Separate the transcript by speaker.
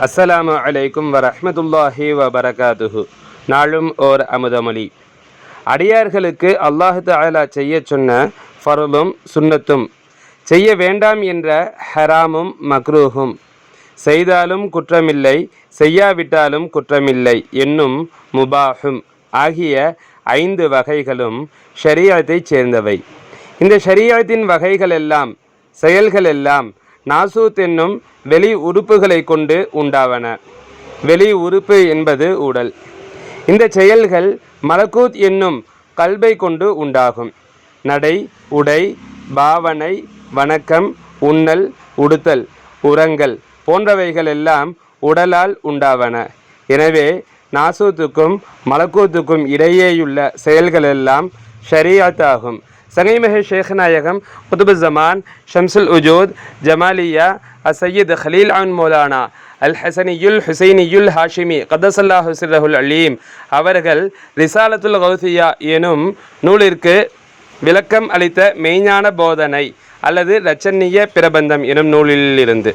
Speaker 1: அஸ்ஸலாமு அலைக்கும் வரஹ்மத்துல்லாஹி வபரகாத்துஹு. நாளும் ஓர் அமுதமொழி. அடியார்களுக்கு அல்லாஹு தஆலா செய்ய சொன்ன ஃபர்லும் சுன்னத்தும், செய்ய வேண்டாம் என்ற ஹராமும் மக்ரூஹும், செய்தாலும் குற்றமில்லை செய்யாவிட்டாலும் குற்றமில்லை என்னும் முபாஹும் ஆகிய 5 வகைகளும் ஷரீஅத்தைச் சேர்ந்தவை. இந்த ஷரீஅத்தின் வகைகளெல்லாம் செயல்களெல்லாம் நாசூத் என்னும் வெளி உறுப்புகளை கொண்டு உண்டாவன. வெளி உறுப்பு என்பது உடல். இந்த செயல்கள் மலக்கூத் என்னும் கல்பை கொண்டு உண்டாகும். நடை, உடை, பாவனை, வணக்கம், உண்ணல், உடுத்தல், உறங்கல் போன்றவைகள் எல்லாம் உடலால் உண்டாவன. எனவே நாசூத்துக்கும் மலக்கூத்துக்கும் இடையேயுள்ள செயல்களெல்லாம் ஷரீஅத் ஆகும். சங்கைமிகு ஷேக் நாயகம் குதுபு ஜமான் ஷம்சுல் உஜூத் ஜமாலியா அசையீத் ஹலீல் அன் மௌலானா அல் ஹசனியுல் ஹுசைனியுல் ஹாஷிமி கத்தஸல்லாஹு சிர்ரஹுல் அலீம் அவர்கள் ரிசாலத்துல் கௌசியா எனும் நூலிற்கு விளக்கம் அளித்த மெய்ஞான போதனை அல்லது இரட்சணிய பிரபந்தம் எனும் நூலிலிருந்து